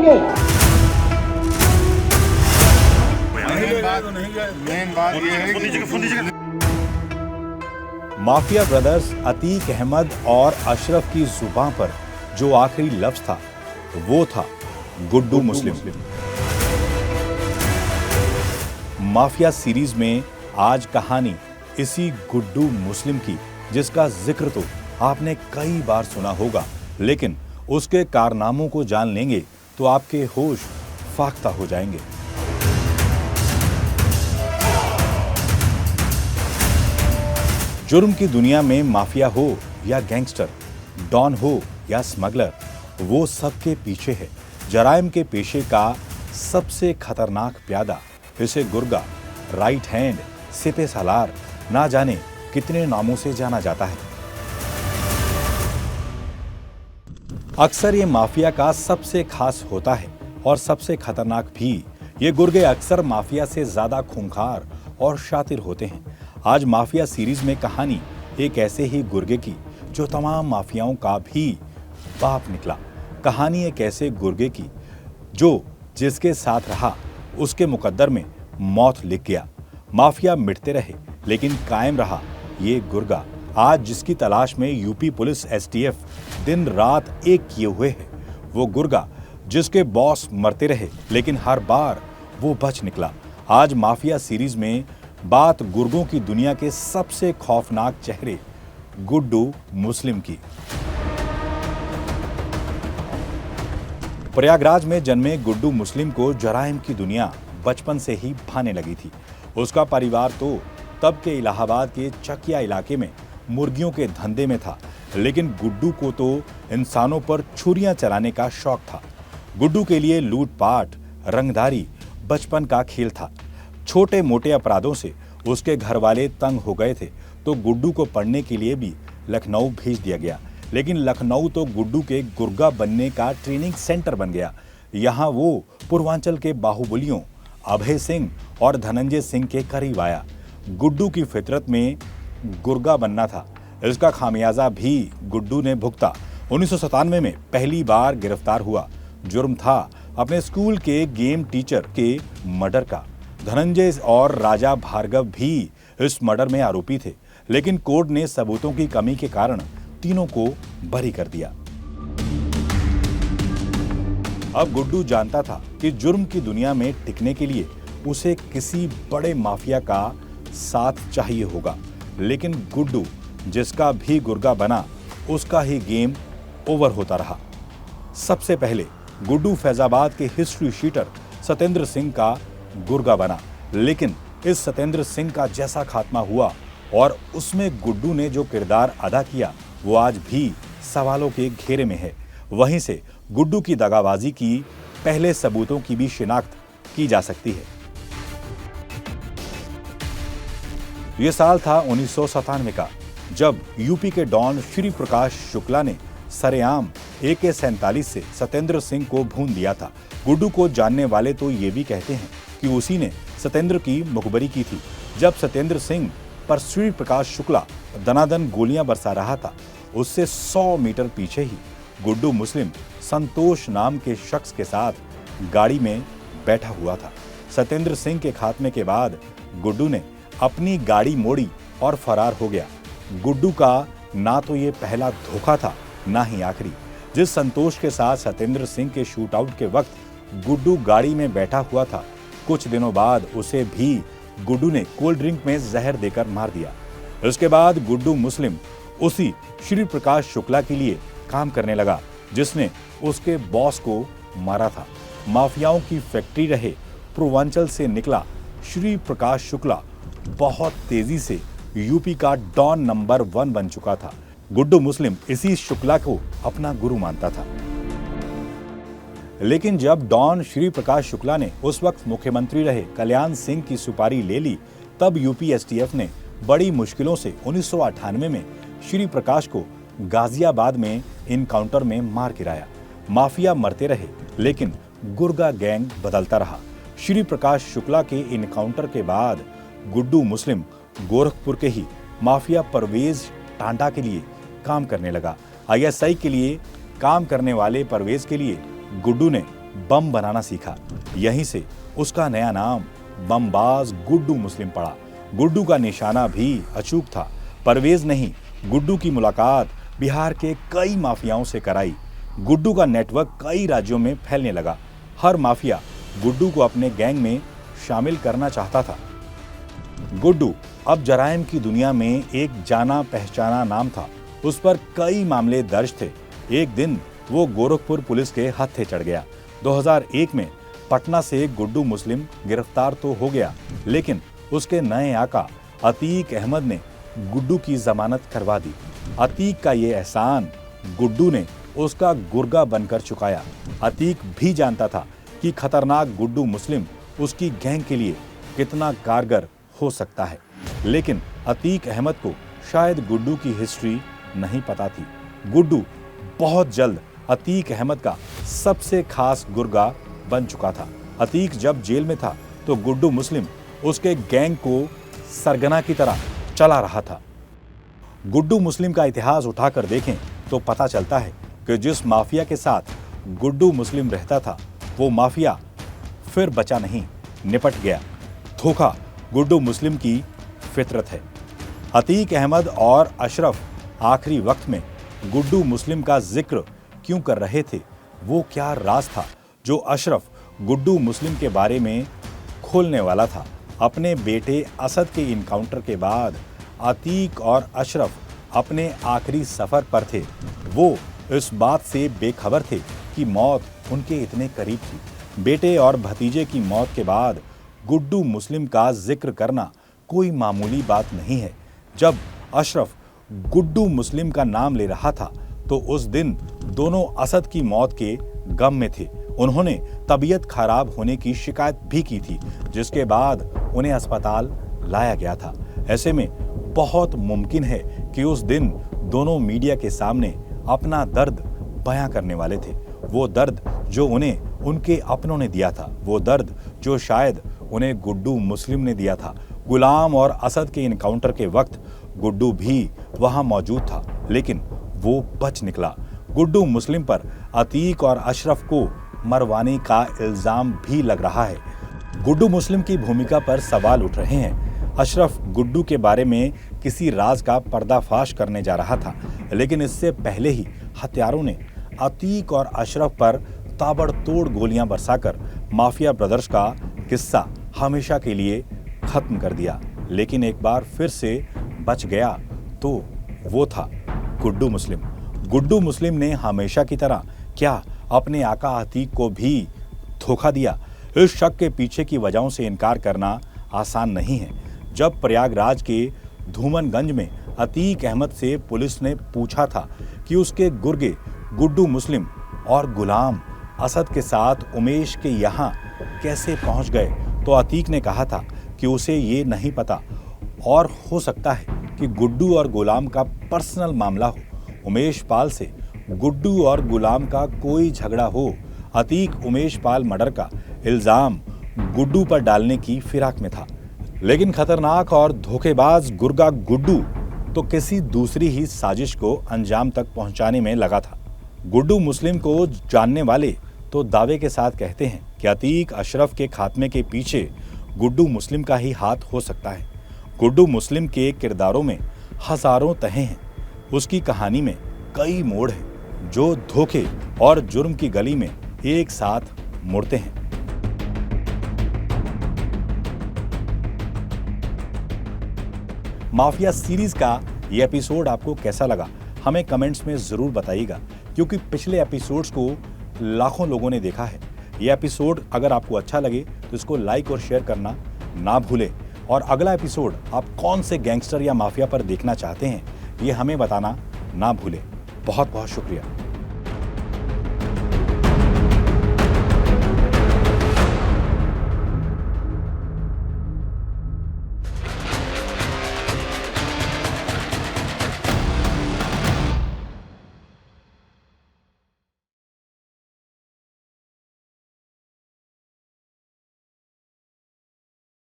देंगे। मेन बात ये है कि माफिया ब्रदर्स अतीक अहमद और अशरफ की जुबान पर जो आखिरी लफ्ज था वो था गुड्डू मुस्लिम। माफिया सीरीज में आज कहानी इसी गुड्डू मुस्लिम की, जिसका जिक्र तो आपने कई बार सुना होगा, लेकिन उसके कारनामों को जान लेंगे तो आपके होश फाख्ता हो जाएंगे। जुर्म की दुनिया में माफिया हो या गैंगस्टर, डॉन हो या स्मगलर, वो सबके पीछे है। जराइम के पेशे का सबसे खतरनाक प्यादा, इसे गुर्गा, राइट हैंड, सिपे सालार, ना जाने कितने नामों से जाना जाता है। अक्सर ये माफिया का सबसे खास होता है और सबसे खतरनाक भी। ये गुर्गे अक्सर माफिया से ज्यादा खूंखार और शातिर होते हैं। आज माफिया सीरीज में कहानी एक ऐसे ही गुर्गे की जो तमाम माफियाओं का भी बाप निकला। कहानी एक ऐसे गुर्गे की जो जिसके साथ रहा उसके मुकद्दर में मौत लिख गया। माफिया मिटते रहे लेकिन कायम रहा ये गुर्गा। आज जिसकी तलाश में यूपी पुलिस एसटीएफ दिन रात एक किए हुए है, वो गुर्गा जिसके बॉस मरते रहे लेकिन हर बार वो बच निकला। आज माफिया सीरीज में बात गुर्गों की दुनिया के सबसे खौफनाक चेहरे गुड्डू मुस्लिम की। प्रयागराज में जन्मे गुड्डू मुस्लिम को जराइम की दुनिया बचपन से ही भाने लगी थी। उसका परिवार तो तब के इलाहाबाद के चकिया इलाके में मुर्गियों के धंधे में था, लेकिन गुड्डू को तो इंसानों पर छुरियां चलाने का शौक था। गुड्डू के लिए लूटपाट, रंगदारी बचपन का खेल था। छोटे मोटे अपराधों से उसके घर वाले तंग हो गए थे तो गुड्डू को पढ़ने के लिए भी लखनऊ भेज दिया गया। लेकिन लखनऊ तो गुड्डू के गुर्गा बनने का ट्रेनिंग सेंटर बन गया। यहाँ वो पूर्वांचल के बाहुबलियों अभय सिंह और धनंजय सिंह के करीब आया। गुड्डू की फितरत में गुर्गा बनना था। इसका खामियाजा भी गुड्डू ने भुगता। 1997 में पहली बार गिरफ्तार हुआ। जुर्म था अपने स्कूल के गेम टीचर के मर्डर का। धनंजय और राजा भार्गव भी इस मर्डर में आरोपी थे, लेकिन कोर्ट ने सबूतों की कमी के कारण तीनों को बरी कर दिया। अब गुड्डू जानता था कि जुर्म की दुनिया में टिकने के लिए उसे किसी बड़े माफिया का साथ चाहिए होगा, लेकिन गुड्डू जिसका भी गुर्गा बना उसका ही गेम ओवर होता रहा। सबसे पहले गुड्डू फैजाबाद के हिस्ट्री शीटर सत्येंद्र सिंह का गुर्गा बना, लेकिन इस सत्येंद्र सिंह का जैसा खात्मा हुआ और उसमें गुड्डू ने जो किरदार अदा किया वो आज भी सवालों के घेरे में है। वहीं से गुड्डू की दगाबाजी की पहले सबूतों की भी शिनाख्त की जा सकती है। यह साल था 1997 का, जब यूपी के डॉन श्री प्रकाश शुक्ला ने सरेआम AK-47 से सत्येंद्र सिंह को भून दिया था। गुड्डू को जानने वाले तो ये भी कहते हैं कि उसी ने सत्येंद्र की मुखबरी की थी। जब सत्येंद्र सिंह पर श्री प्रकाश शुक्ला दनादन गोलियां बरसा रहा था, उससे 100 मीटर पीछे ही गुड्डू मुस्लिम संतोष नाम के शख्स के साथ गाड़ी में बैठा हुआ था। सत्येंद्र सिंह के खात्मे के बाद गुड्डू ने अपनी गाड़ी मोड़ी और फरार हो गया। गुड्डू का ना तो ये पहला धोखा था ना ही आखिरी। जिस संतोष के साथ सत्येंद्र सिंह के शूट आउट के वक्त गुड्डू गाड़ी में बैठा हुआ था, कुछ दिनों बाद उसे भी गुड्डू ने कोल्ड ड्रिंक में जहर देकर मार दिया। इसके बाद गुड्डू मुस्लिम उसी श्री प्रकाश शुक्ला के लिए काम करने लगा जिसने उसके बॉस को मारा था। माफियाओं की फैक्ट्री रहे पूर्वांचल से निकला श्री प्रकाश शुक्ला बहुत तेजी से यूपी का डॉन नंबर 1 बन चुका था। गुड्डू मुस्लिम इसी शुक्ला को अपना गुरु मानता था। लेकिन जब डॉन श्री प्रकाश शुक्ला ने उस वक्त मुख्यमंत्री रहे कल्याण सिंह की सुपारी ले ली, तब यूपी एसटीएफ ने बड़ी मुश्किलों से 1998 में श्री प्रकाश को गाजियाबाद में इनकाउंटर में मार गिराया। माफिया मरते रहे लेकिन गुर्गा गैंग बदलता रहा। श्री प्रकाश शुक्ला के इनकाउंटर के बाद गुड्डू मुस्लिम गोरखपुर के ही माफिया परवेज टांडा के लिए काम करने लगा। आईएसआई के लिए काम करने वाले परवेज के लिए गुड्डू ने बम बनाना सीखा। यहीं से उसका नया नाम बमबाज गुड्डू मुस्लिम पड़ा। गुड्डू का निशाना भी अचूक था। परवेज नहीं, गुड्डू की मुलाकात बिहार के कई माफियाओं से कराई। गुड्डू का नेटवर्क कई राज्यों में फैलने लगा। हर माफिया गुड्डू को अपने गैंग में शामिल करना चाहता था। गुड्डू अब जराइम की दुनिया में एक जाना पहचाना नाम था। उस पर कई मामले दर्ज थे। एक दिन वो गोरखपुर पुलिस के हत्थे चढ़ गया। 2001 में पटना से गुड्डू मुस्लिम गिरफ्तार तो हो गया, लेकिन उसके नए आका अतीक अहमद ने गुड्डू की जमानत करवा दी। अतीक का ये एहसान गुड्डू ने उसका गुर्गा बनकर चुकाया। अतीक भी जानता था कि खतरनाक गुड्डू मुस्लिम उसकी गैंग के लिए कितना कारगर हो सकता है, लेकिन अतीक अहमद को शायद गुड्डू की हिस्ट्री नहीं पता थी। गुड्डू बहुत जल्द अतीक अहमद का सबसे खास गुर्गा बन चुका था। अतीक जब जेल में था तो गुड्डू मुस्लिम उसके गैंग को सरगना की तरह चला रहा था। गुड्डू मुस्लिम का इतिहास उठाकर देखें तो पता चलता है कि जिस माफिया के साथ गुड्डू मुस्लिम रहता था वो माफिया फिर बचा नहीं, निपट गया। धोखा गुड्डू मुस्लिम की फितरत है। अतीक अहमद और अशरफ आखिरी वक्त में गुड्डू मुस्लिम का जिक्र क्यों कर रहे थे? वो क्या राज था जो अशरफ गुड्डू मुस्लिम के बारे में खोलने वाला था? अपने बेटे असद के इनकाउंटर के बाद अतीक और अशरफ अपने आखिरी सफर पर थे। वो इस बात से बेखबर थे कि मौत उनके इतने करीब थी। बेटे और भतीजे की मौत के बाद गुड्डू मुस्लिम का जिक्र करना कोई मामूली बात नहीं है। जब अशरफ गुड्डू मुस्लिम का नाम ले रहा था तो उस दिन दोनों असद की मौत के गम में थे। उन्होंने तबीयत खराब होने की शिकायत भी की थी, जिसके बाद उन्हें अस्पताल लाया गया था। ऐसे में बहुत मुमकिन है कि उस दिन दोनों मीडिया के सामने अपना दर्द बयां करने वाले थे। वो दर्द जो उन्हें उनके अपनों ने दिया था, वो दर्द जो शायद उन्हें गुड्डू मुस्लिम ने दिया था। गुलाम और असद के इनकाउंटर के वक्त गुड्डू भी वहां मौजूद था, लेकिन वो बच निकला। गुड्डू मुस्लिम पर अतीक और अशरफ को मरवाने का इल्जाम भी लग रहा है। गुड्डू मुस्लिम की भूमिका पर सवाल उठ रहे हैं। अशरफ गुड्डू के बारे में किसी राज का पर्दाफाश करने जा रहा था, लेकिन इससे पहले ही हत्यारों ने अतीक और अशरफ पर ताबड़तोड़ गोलियां बरसाकर माफिया ब्रदर्स का किस्सा हमेशा के लिए खत्म कर दिया। लेकिन एक बार फिर से बच गया तो वो था गुड्डू मुस्लिम। गुड्डू मुस्लिम ने हमेशा की तरह क्या अपने आका अतीक को भी धोखा दिया? इस शक के पीछे की वजहों से इनकार करना आसान नहीं है। जब प्रयागराज के धूमनगंज में अतीक अहमद से पुलिस ने पूछा था कि उसके गुर्गे गुड्डू मुस्लिम और गुलाम असद के साथ उमेश के यहाँ कैसे पहुँच गए, तो अतीक ने कहा था कि उसे ये नहीं पता और हो सकता है कि गुड्डू और गुलाम का पर्सनल मामला हो। उमेश पाल से गुड्डू और गुलाम का कोई झगड़ा हो। अतीक उमेश पाल मर्डर का इल्जाम गुड्डू पर डालने की फिराक में था, लेकिन खतरनाक और धोखेबाज गुर्गा गुड्डू तो किसी दूसरी ही साजिश को अंजाम तक पहुंचाने में लगा था। गुड्डू मुस्लिम को जानने वाले तो दावे के साथ कहते हैं कि अतीक अशरफ के खात्मे के पीछे गुड्डू मुस्लिम का ही हाथ हो सकता है। गुड्डू मुस्लिम के किरदारों में हजारों तहें हैं। उसकी कहानी में कई मोड़ हैं जो धोखे और जुर्म की गली में एक साथ मुड़ते हैं। माफिया सीरीज का ये एपिसोड आपको कैसा लगा हमें कमेंट्स में जरूर बताइएगा, क्योंकि पिछले एपिसोड्स को लाखों लोगों ने देखा है। ये एपिसोड अगर आपको अच्छा लगे तो इसको लाइक और शेयर करना ना भूलें, और अगला एपिसोड आप कौन से गैंगस्टर या माफिया पर देखना चाहते हैं ये हमें बताना ना भूलें। बहुत बहुत शुक्रिया।